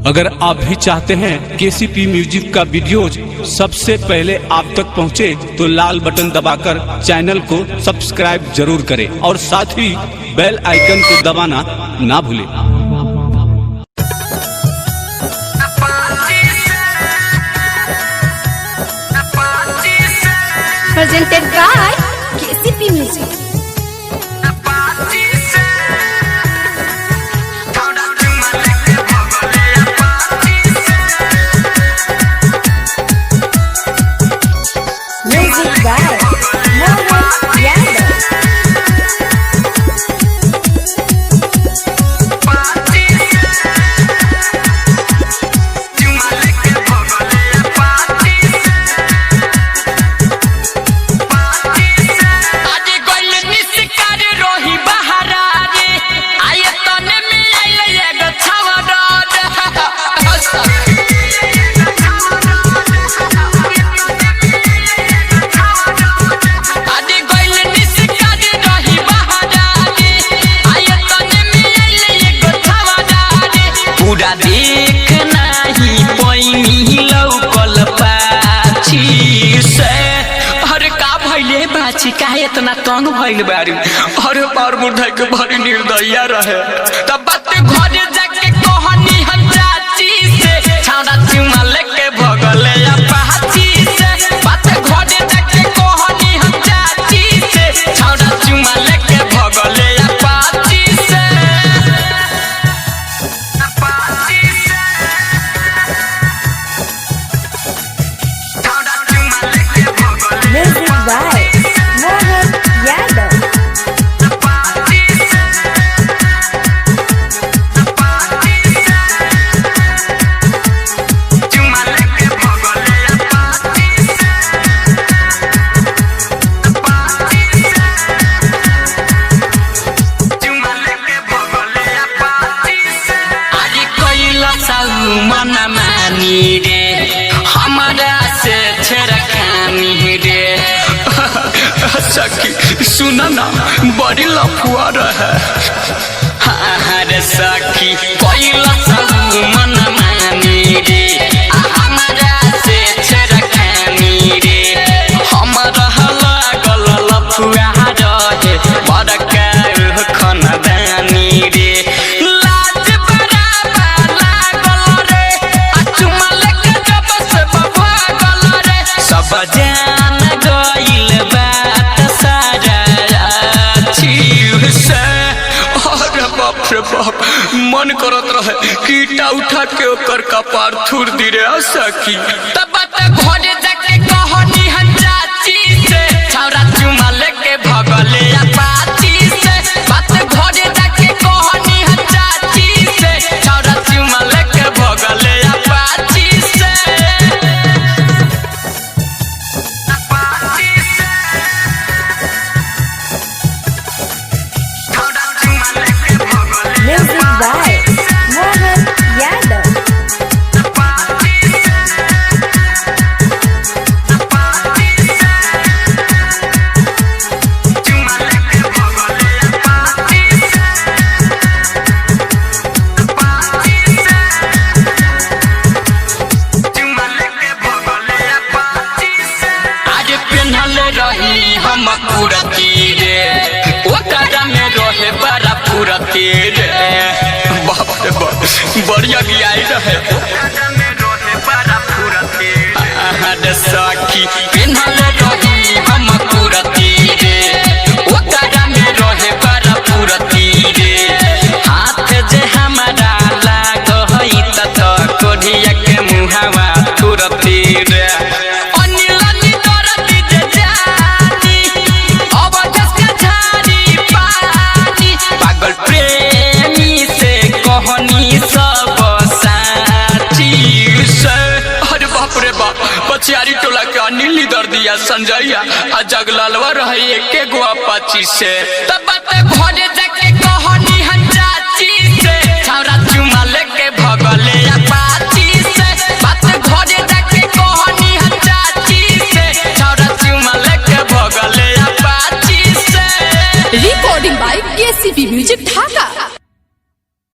अगर आप भी चाहते हैं केसीपी म्यूजिक का वीडियोज सबसे पहले आप तक पहुंचे तो लाल बटन दबाकर चैनल को सब्सक्राइब जरूर करें और साथ ही बेल आइकन को दबाना ना भूलें। Presented by KCP Music. Music by Mohan Yadav. देखना ही पैनी लौकल पाछी से अरे का भइले बाछी काहे इतना तंग भइल बारी अरे बार मुर्धा के भरी निर्दया रहे तब बात घरे जाके कहनी हम चाची से छाड़ा चुमा लेके भगले पाछी से बात घरे जाके कहनी हम चाची से छाड़ा चुमा लेके भगले पाछी से Music by Mohan Yadav. मना मानी रे हमारा से छेड़खानी रे सखी सुना ना बड़ी लफुआ रहे रे सखी कोइला सब मना मानी रे हमारा से छेड़खानी रे हमारा लागल लफुआ रहे बड़का खनदानी रे जान गइल बात सारा छीव से अरे बाप रे बाप मन करत रहे कीटा उठा के ओकर कपार थुर दी रे सखी तब बात घरे जाके कहनी हम चाची से छौरा चुमा लेके भगले पाची से बात घरे जाके कहनी हम चाची से छौरा चुमा लेके भगले पाची से Music by Mohan Yadav. आज पेन्हल रही हम कुरती रे ओकरा में रहे बड़ा फुरती रे बाप रे बाप बढ़िया गियाई रहे रे सखी पेन्हल रही हम कुरती रे ओकरा में रहे बड़ा फुरती रे हाथ जे हमारा लाग हई त कोढ़िया के मुहावा तुरती रे बचियारी टोला के अनिल दर दिया संजैया आ जगलालवा रहे एके गो अपाची से तब बात घरे जाके कहनी हम चाची से छौरा चुमा लेके भगले अपाची से बात घरे जाके कहनी हम चाची से छौरा चुमा लेके भगले अपाची से Recording by KCP Music Dhaka.